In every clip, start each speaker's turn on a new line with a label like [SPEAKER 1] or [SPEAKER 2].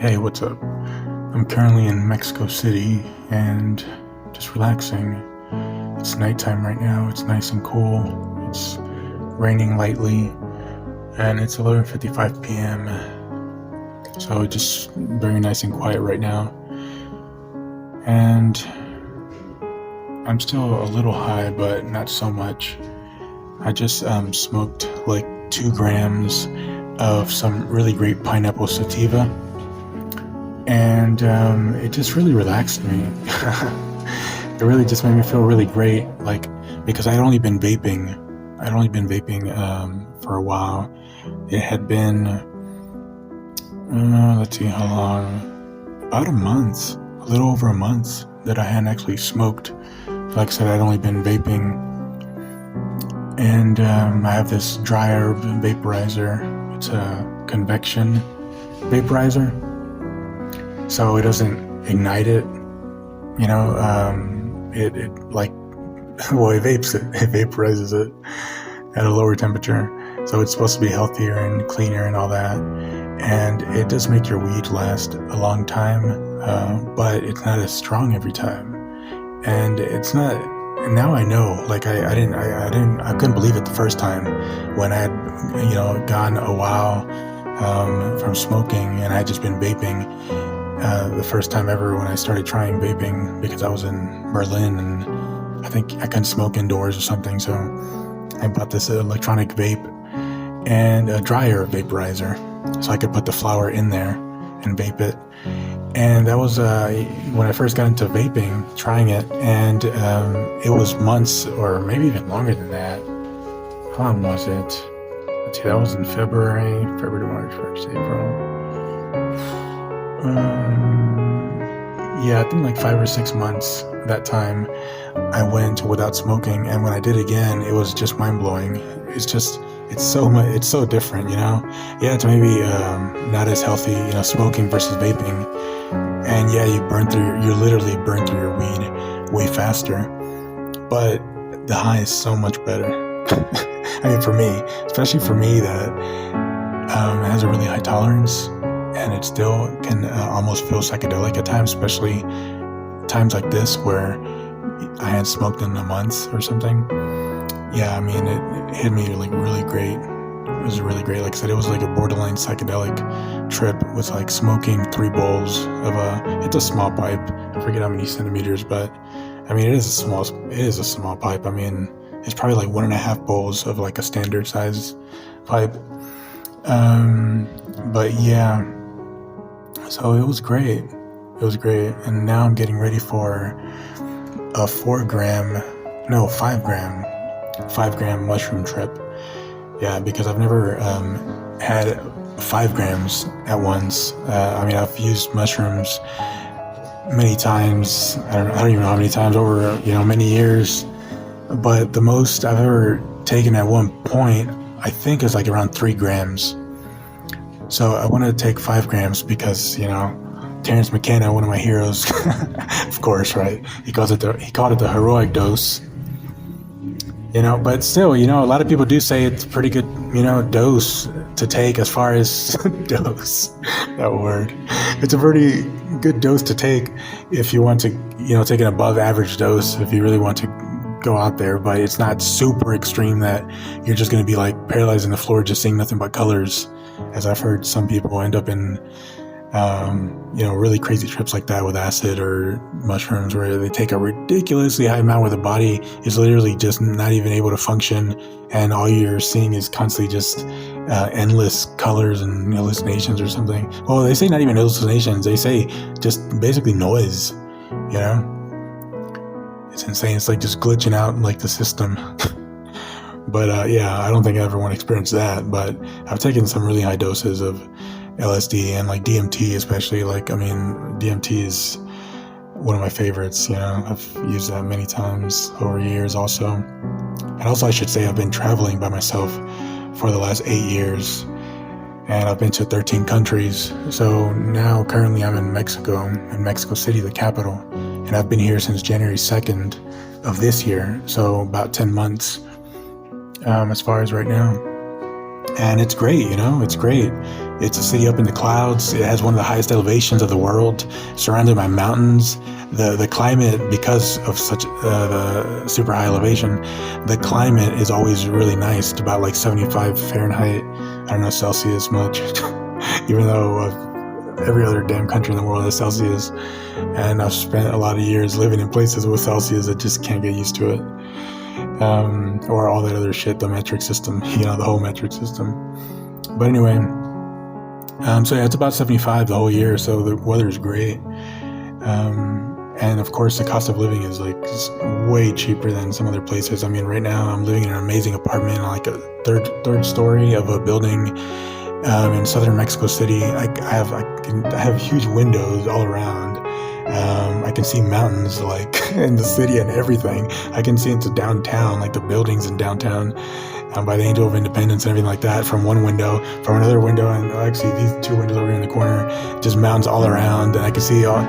[SPEAKER 1] Hey, what's up? I'm currently in Mexico City and just relaxing. It's nighttime right now. It's nice and cool. It's raining lightly and it's 11:55 p.m. So just very nice and quiet right now. And I'm still a little high, but not so much. I just smoked like 2 grams of some really great pineapple sativa, and it just really relaxed me. It really just made me feel really great, like, because I'd only been vaping for a while. It had been let's see how long, about a month, a little over a month that I hadn't actually smoked. Like I said, I'd only been vaping, and I have this dry herb vaporizer. It's a convection vaporizer, so it doesn't ignite it, it like, well, it vaporizes it at a lower temperature, so it's supposed to be healthier and cleaner and all that, and it does make your weed last a long time, but it's not as strong every time, and it's not. And now I know, like, I couldn't believe it the first time when I had, gone a while from smoking, and I had just been vaping. The first time ever when I started trying vaping, because I was in Berlin and I think I couldn't smoke indoors or something, so I bought this electronic vape and a dry herb vaporizer, so I could put the flower in there and vape it. And that was when I first got into vaping, trying it, and it was months or maybe even longer than that. How long was it? Let's see, that was in February, March, March, April. Yeah, I think like 5 or 6 months that time I went without smoking, and when I did again, it was just mind-blowing. It's so different, Yeah, it's maybe not as healthy, smoking versus vaping. And yeah, you literally burn through your weed way faster, but the high is so much better. I mean, for me, especially for me that has a really high tolerance, and it still can almost feel psychedelic at times, especially times like this where I hadn't smoked in a month or something. Yeah, I mean, it hit me like really great. It was really great. Like I said, it was like a borderline psychedelic trip with like smoking 3 bowls of it's a small pipe. I forget how many centimeters, but I mean, it is a small pipe. I mean, it's probably like 1.5 bowls of like a standard size pipe. But yeah, so it was great. It was great. And now I'm getting ready for a 5 gram mushroom trip. Yeah, because I've never had 5 grams at once. I mean, I've used mushrooms many times. I don't even know how many times over, many years. But the most I've ever taken at one point, I think, is like around 3 grams. So I wanted to take 5 grams because, Terrence McKenna, one of my heroes, of course, right? He called it the heroic dose. But still, a lot of people do say it's a pretty good, dose to take as far as dose, that word. It's a pretty good dose to take if you want to, take an above average dose, if you really want to go out there, but it's not super extreme that you're just going to be like paralyzed on the floor just seeing nothing but colors, as I've heard some people end up in, really crazy trips like that with acid or mushrooms, where they take a ridiculously high amount where the body is literally just not even able to function, and all you're seeing is constantly just endless colors and hallucinations or something. Well, they say not even hallucinations, they say just basically noise, It's insane. It's like just glitching out like the system. But yeah, I don't think I ever want to experience that, but I've taken some really high doses of LSD and like DMT especially. Like, I mean, DMT is one of my favorites, I've used that many times over years also. And also, I should say, I've been traveling by myself for the last 8 years, and I've been to 13 countries. So now currently I'm in Mexico City, the capital, and I've been here since January 2nd of this year, so about 10 months as far as right now. And it's great, it's great. It's a city up in the clouds. It has one of the highest elevations of the world, surrounded by mountains. The climate, because of such the super high elevation, the climate is always really nice. It's about like 75 Fahrenheit. I don't know Celsius much, even though every other damn country in the world has Celsius. And I've spent a lot of years living in places with Celsius that just can't get used to it. Or all that other shit, the metric system, the whole metric system. But anyway, so yeah, it's about 75 the whole year, so the weather is great. And of course, the cost of living is like way cheaper than some other places. I mean, right now I'm living in an amazing apartment, like a third story of a building in southern Mexico City. I have huge windows all around. I can see mountains like in the city and everything. I can see into downtown, like the buildings in downtown, by the Angel of Independence and everything like that from one window. From another window, and actually these two windows over here in the corner, just mountains all around, and I can see all,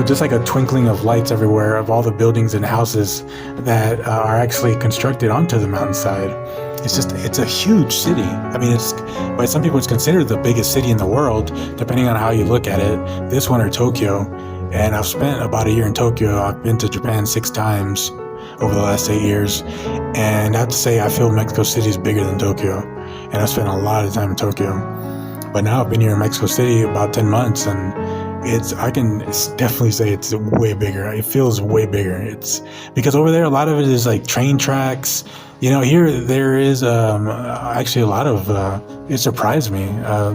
[SPEAKER 1] just like a twinkling of lights everywhere of all the buildings and houses that are actually constructed onto the mountainside. It's a huge city. I mean, by some people it's considered the biggest city in the world, depending on how you look at it. This one or Tokyo. And I've spent about a year in Tokyo. I've been to Japan 6 times over the last 8 years. And I have to say, I feel Mexico City is bigger than Tokyo. And I've spent a lot of time in Tokyo. But now I've been here in Mexico City about 10 months, and I can definitely say it's way bigger. It feels way bigger. It's because over there, a lot of it is like train tracks. Here there is actually a lot of, it surprised me.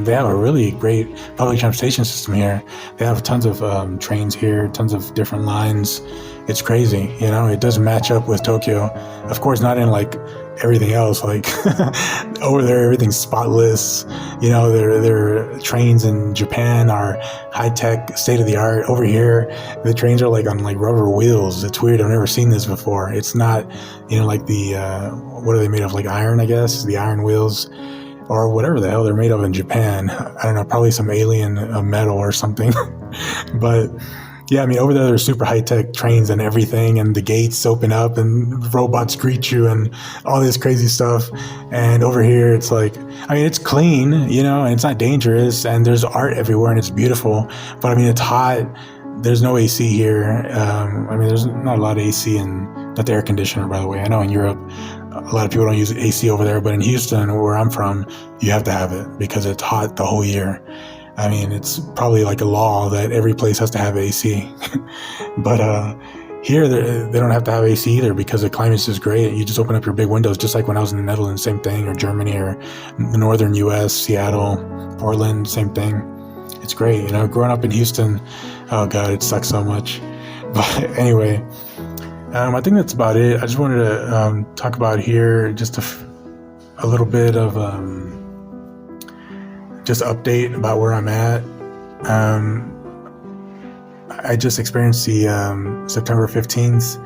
[SPEAKER 1] They have a really great public transportation system here. They have tons of trains here, tons of different lines. It's crazy, it doesn't match up with Tokyo. Of course, not in like everything else, like over there, everything's spotless. Their trains in Japan are high-tech, state-of-the-art. Over here, the trains are like on like rubber wheels. It's weird. I've never seen this before. It's not, like the, what are they made of? Like iron, I guess, the iron wheels or whatever the hell they're made of in Japan. I don't know, probably some alien metal or something. But yeah, I mean, over there, there's super high-tech trains and everything, and the gates open up and robots greet you and all this crazy stuff. And over here, it's like, I mean, it's clean, and it's not dangerous, and there's art everywhere, and it's beautiful. But I mean, it's hot. There's no AC here. I mean, there's not a lot of AC not the air conditioner, by the way. I know in Europe, a lot of people don't use AC over there, but in Houston, where I'm from, you have to have it because it's hot the whole year. I mean, it's probably like a law that every place has to have AC. But here, they don't have to have AC either because the climate is great. You just open up your big windows, just like when I was in the Netherlands, same thing, or Germany, or the northern U.S., Seattle, Portland, same thing. It's great. Growing up in Houston, oh God, it sucks so much. But anyway, I think that's about it. I just wanted to talk about here just a little bit of just update about where I'm at. I just experienced the September 15th,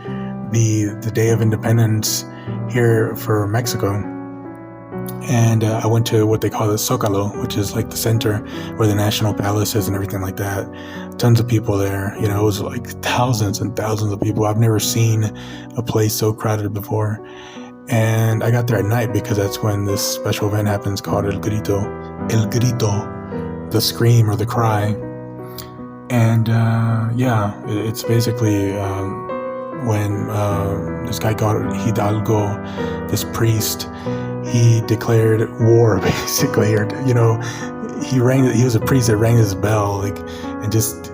[SPEAKER 1] the Day of Independence here for Mexico. And I went to what they call the Zócalo, which is like the center where the National Palace is and everything like that. Tons of people there. It was like thousands and thousands of people. I've never seen a place so crowded before. And I got there at night because that's when this special event happens called El Grito, the scream or the cry. And yeah, it's basically when this guy called Hidalgo, this priest, he declared war basically, or he was a priest that rang his bell, like, and just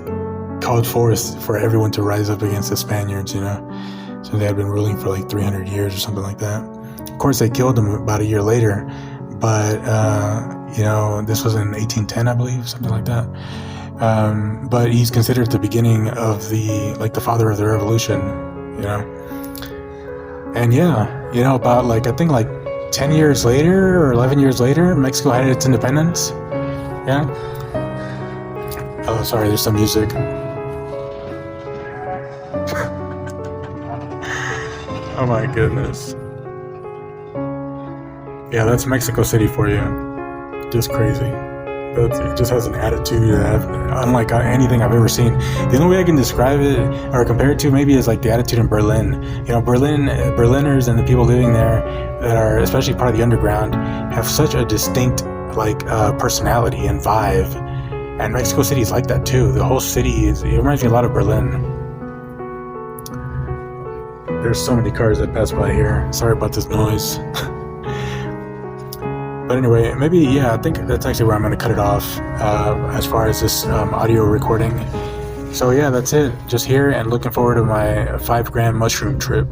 [SPEAKER 1] called forth for everyone to rise up against the Spaniards. So they had been ruling for like 300 years or something like that. Of course, they killed him about a year later, but this was in 1810, I believe, something like that. But he's considered the beginning of the father of the revolution, And yeah, about I think 10 years later or 11 years later, Mexico had its independence. Yeah. Oh, sorry, there's some music. Oh my goodness. Yeah, that's Mexico City for you. Just crazy. It just has an attitude unlike anything I've ever seen. The only way I can describe it or compare it to maybe is like the attitude in Berlin. Berliners and the people living there that are especially part of the underground have such a distinct like personality and vibe. And Mexico City is like that too. The whole city it reminds me a lot of Berlin. There's so many cars that pass by here. Sorry about this noise. But anyway, maybe, yeah, I think that's actually where I'm going to cut it off as far as this audio recording. So yeah, that's it. Just here and looking forward to my 5 gram mushroom trip.